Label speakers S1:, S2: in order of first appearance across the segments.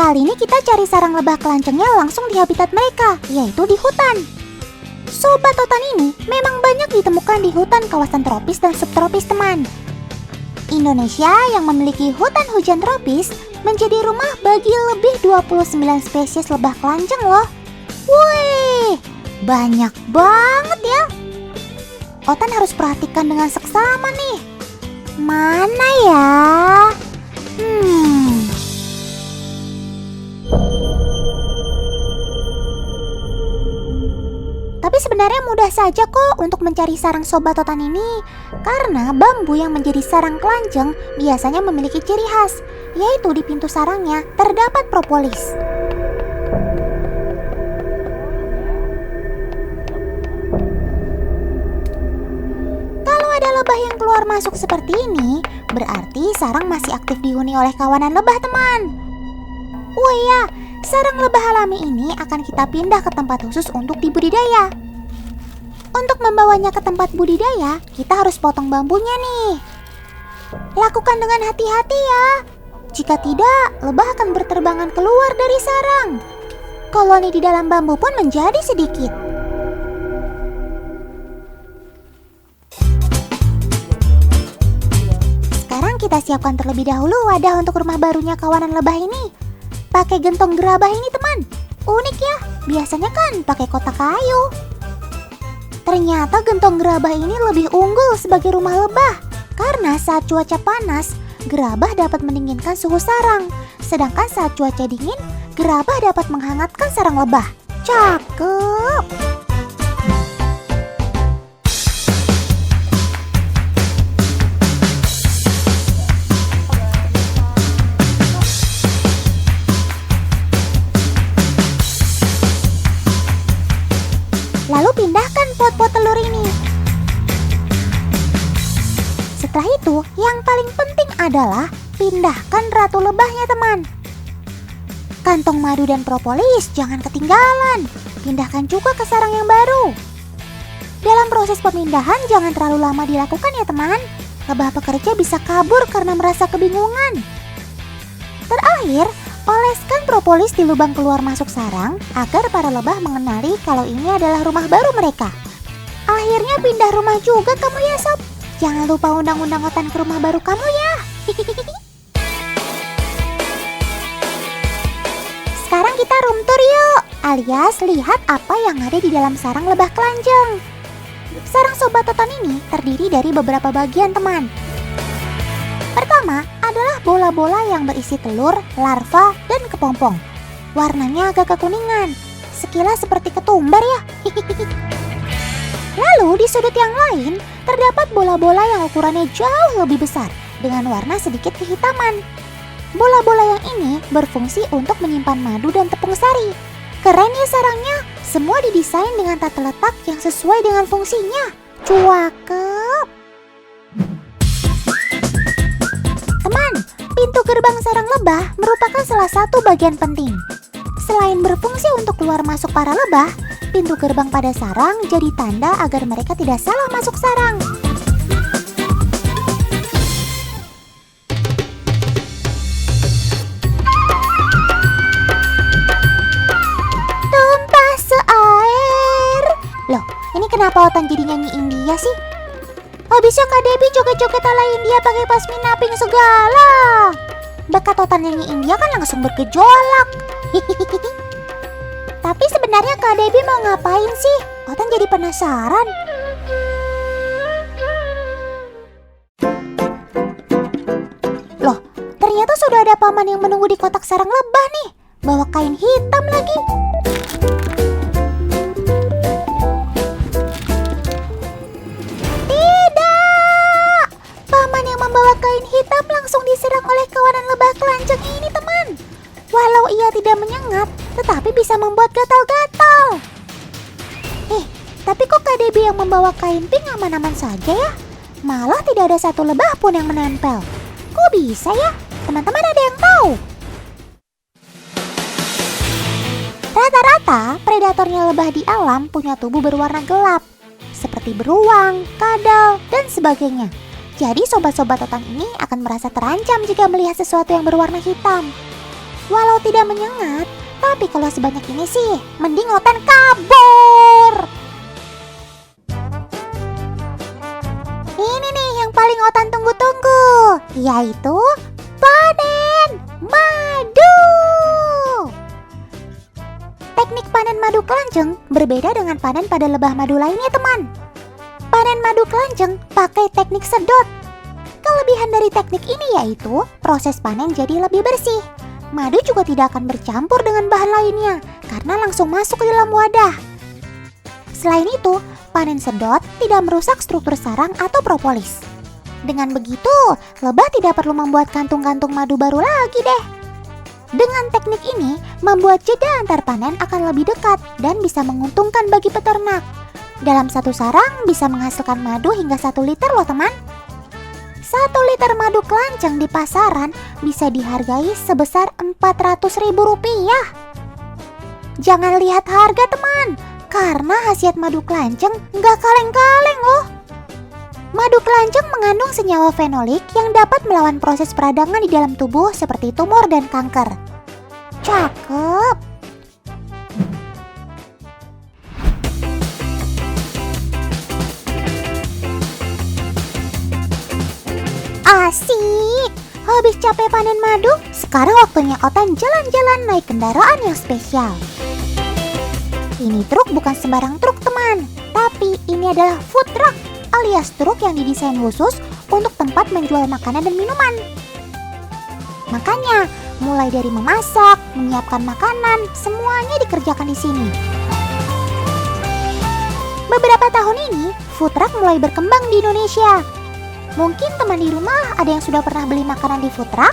S1: Kali ini kita cari sarang lebah kelancengnya langsung di habitat mereka, yaitu di hutan. Sobat Totan ini memang banyak ditemukan di hutan kawasan tropis dan subtropis, teman. Indonesia yang memiliki hutan hujan tropis menjadi rumah bagi lebih 29 spesies lebah kelanceng loh. Wih, banyak banget ya. Otan harus perhatikan dengan seksama nih. Mana ya? Tapi sebenarnya mudah saja kok untuk mencari sarang sobat Totan ini, karena bambu yang menjadi sarang kelanceng biasanya memiliki ciri khas, yaitu di pintu sarangnya terdapat propolis. Kalau ada lebah yang keluar masuk seperti ini, berarti sarang masih aktif dihuni oleh kawanan lebah, teman. Oh iya, sarang lebah alami ini akan kita pindah ke tempat khusus untuk dibudidaya. Untuk membawanya ke tempat budidaya, kita harus potong bambunya nih. Lakukan dengan hati-hati ya. Jika tidak, lebah akan berterbangan keluar dari sarang. Koloni di dalam bambu pun menjadi sedikit. Sekarang kita siapkan terlebih dahulu wadah untuk rumah barunya kawanan lebah ini. Pakai gentong gerabah ini, teman. Unik ya, biasanya kan pakai kotak kayu. Ternyata gentong gerabah ini lebih unggul sebagai rumah lebah, karena saat cuaca panas, gerabah dapat mendinginkan suhu sarang. Sedangkan saat cuaca dingin, gerabah dapat menghangatkan sarang lebah. Cakep! Lalu pindahkan pot-pot telur ini. Setelah itu, yang paling penting adalah pindahkan ratu lebahnya, teman. Kantong madu dan propolis jangan ketinggalan. Pindahkan juga ke sarang yang baru. Dalam proses pemindahan jangan terlalu lama dilakukan ya, teman. Lebah pekerja bisa kabur karena merasa kebingungan. Terakhir, oleskan propolis di lubang keluar masuk sarang agar para lebah mengenali kalau ini adalah rumah baru mereka. Akhirnya pindah rumah juga kamu ya, sob. Jangan lupa undang-undang Otan ke rumah baru kamu ya. Sekarang kita room tour yuk, alias lihat apa yang ada di dalam sarang lebah kelanjeng. Sarang sobat Totan ini terdiri dari beberapa bagian, teman. Pertama adalah bola-bola yang berisi telur, larva, dan kepompong. Warnanya agak kekuningan, sekilas seperti ketumbar ya. Lalu di sudut yang lain terdapat bola-bola yang ukurannya jauh lebih besar dengan warna sedikit kehitaman. Bola-bola yang ini berfungsi untuk menyimpan madu dan tepung sari. Keren ya sarangnya, semua didesain dengan tata letak yang sesuai dengan fungsinya. Cakep! Pintu gerbang sarang lebah merupakan salah satu bagian penting. Selain berfungsi untuk keluar masuk para lebah, pintu gerbang pada sarang jadi tanda agar mereka tidak salah masuk sarang. Tumpah seair. Loh, ini kenapa Otan jadi nyanyi India sih? Habisnya Kak Debbie joget-joget ala India pakai pasmina pink segala. Bakat Otan nyanyi India kan langsung bergejolak. Tapi sebenarnya Kak Debbie mau ngapain sih? Otan jadi penasaran. Loh, ternyata sudah ada paman yang menunggu di kotak sarang lebah nih. Bawa kain hitam lagi. Hitam langsung diserang oleh kawanan lebah kelanceng ini, teman. Walau ia tidak menyengat, tetapi bisa membuat gatal-gatal. Tapi kok Kak Debbie yang membawa kain pink aman-aman saja ya? Malah tidak ada satu lebah pun yang menempel. Kok bisa ya? Teman-teman ada yang tahu? Rata-rata predatornya lebah di alam punya tubuh berwarna gelap, seperti beruang, kadal, dan sebagainya. Jadi sobat-sobat Totan ini akan merasa terancam jika melihat sesuatu yang berwarna hitam. Walau tidak menyengat, tapi kalau sebanyak ini sih, mending Otan kabur. Ini nih yang paling Otan tunggu-tunggu, yaitu panen madu. Teknik panen madu kelanjeng berbeda dengan panen pada lebah madu lainnya, teman. Panen madu kelanjeng pakai teknik sedot. Kelebihan dari teknik ini yaitu proses panen jadi lebih bersih. Madu juga tidak akan bercampur dengan bahan lainnya karena langsung masuk ke dalam wadah. Selain itu, panen sedot tidak merusak struktur sarang atau propolis. Dengan begitu, lebah tidak perlu membuat kantung-kantung madu baru lagi deh. Dengan teknik ini, membuat jeda antar panen akan lebih dekat dan bisa menguntungkan bagi peternak. Dalam satu sarang bisa menghasilkan madu hingga 1 liter loh teman. 1 liter madu kelanjeng di pasaran bisa dihargai sebesar Rp400.000. Jangan lihat harga teman, karena khasiat madu kelanjeng nggak kaleng-kaleng loh. Madu kelanjeng mengandung senyawa fenolik yang dapat melawan proses peradangan di dalam tubuh seperti tumor dan kanker. Cakep! Asik! Habis capek panen madu, sekarang waktunya Otan jalan-jalan naik kendaraan yang spesial. Ini truk bukan sembarang truk teman, tapi ini adalah food truck alias truk yang didesain khusus untuk tempat menjual makanan dan minuman. Makanya, mulai dari memasak, menyiapkan makanan, semuanya dikerjakan di sini. Beberapa tahun ini, food truck mulai berkembang di Indonesia. Mungkin teman di rumah ada yang sudah pernah beli makanan di food truck?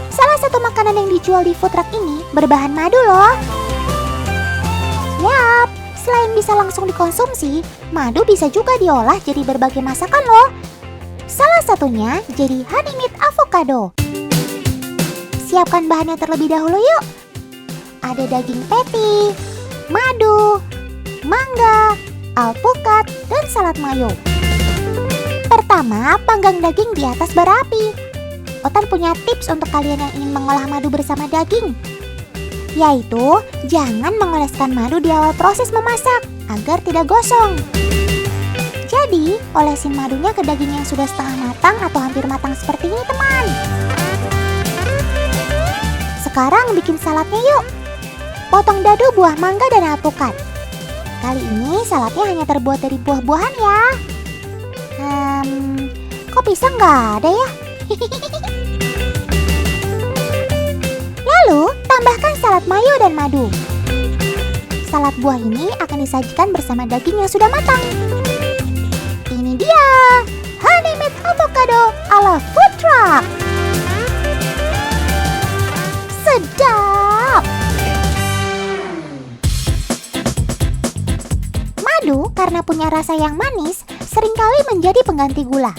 S1: Salah satu makanan yang dijual di food truck ini berbahan madu loh. Yap, selain bisa langsung dikonsumsi, madu bisa juga diolah jadi berbagai masakan loh. Salah satunya jadi honey meat avocado. Siapkan bahannya terlebih dahulu yuk. Ada daging patty, madu, mangga, alpukat, dan salad mayo. Pertama, panggang daging di atas bara api. Otan punya tips untuk kalian yang ingin mengolah madu bersama daging, yaitu jangan mengoleskan madu di awal proses memasak agar tidak gosong. Jadi, olesin madunya ke daging yang sudah setengah matang atau hampir matang seperti ini teman. Sekarang bikin saladnya yuk. Potong dadu buah mangga dan alpukat. Kali ini saladnya hanya terbuat dari buah-buahan ya. Kok pisang nggak ada ya? Lalu, tambahkan salad mayo dan madu. Salad buah ini akan disajikan bersama daging yang sudah matang. Ini dia, honey meat avocado ala food truck. Sedap! Madu karena punya rasa yang manis, seringkali menjadi pengganti gula.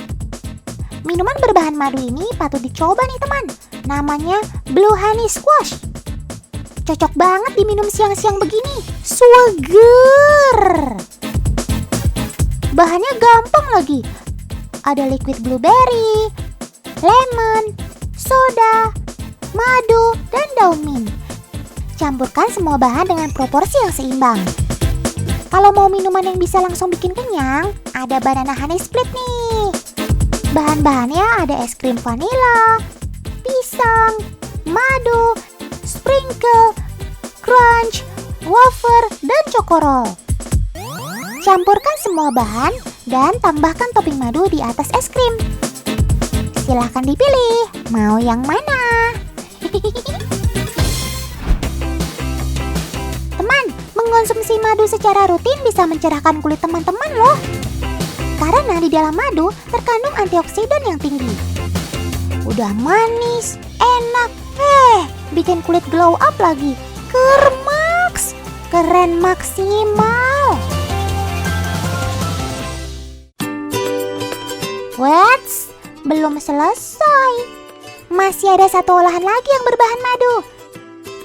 S1: Minuman berbahan madu ini patut dicoba nih teman. Namanya Blue Honey Squash. Cocok banget diminum siang-siang begini. Seger. Bahannya gampang lagi. Ada liquid blueberry, lemon, soda, madu, dan daun mint. Campurkan semua bahan dengan proporsi yang seimbang. Kalau mau minuman yang bisa langsung bikin kenyang, ada banana honey split nih. Bahan-bahannya ada es krim vanila, pisang, madu, sprinkle, crunch, wafer, dan chocorol. Campurkan semua bahan dan tambahkan topping madu di atas es krim. Silahkan dipilih, mau yang mana? Teman, mengkonsumsi madu secara rutin bisa mencerahkan kulit teman-teman loh. Karena di dalam madu terkandung antioksidan yang tinggi. Udah manis, enak, bikin kulit glow up lagi. Kermaks, keren maksimal. Wets, belum selesai. Masih ada satu olahan lagi yang berbahan madu.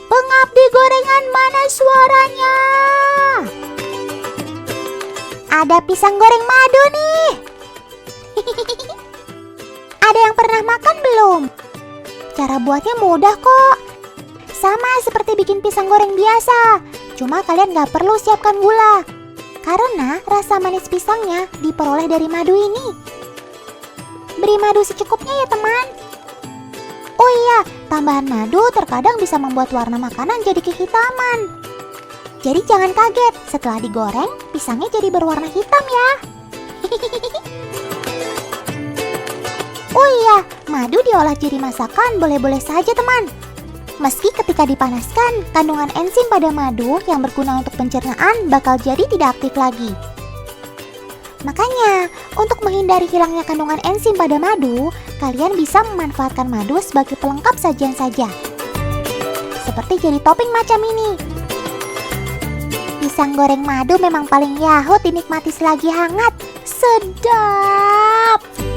S1: Pengabdi gorengan mana suaranya? Ada pisang goreng madu nih. Ada yang pernah makan belum? Cara buatnya mudah kok. Sama seperti bikin pisang goreng biasa. Cuma kalian gak perlu siapkan gula. Karena rasa manis pisangnya diperoleh dari madu ini. Beri madu secukupnya ya teman. Oh iya, tambahan madu terkadang bisa membuat warna makanan jadi kehitaman. Jadi jangan kaget, setelah digoreng, pisangnya jadi berwarna hitam ya. Oh iya, madu diolah jadi masakan boleh-boleh saja teman. Meski ketika dipanaskan, kandungan enzim pada madu yang berguna untuk pencernaan bakal jadi tidak aktif lagi. Makanya, untuk menghindari hilangnya kandungan enzim pada madu, kalian bisa memanfaatkan madu sebagai pelengkap sajian saja. Seperti jadi topping macam ini. Pisang goreng madu memang paling yahut dinikmati selagi hangat. Sedap!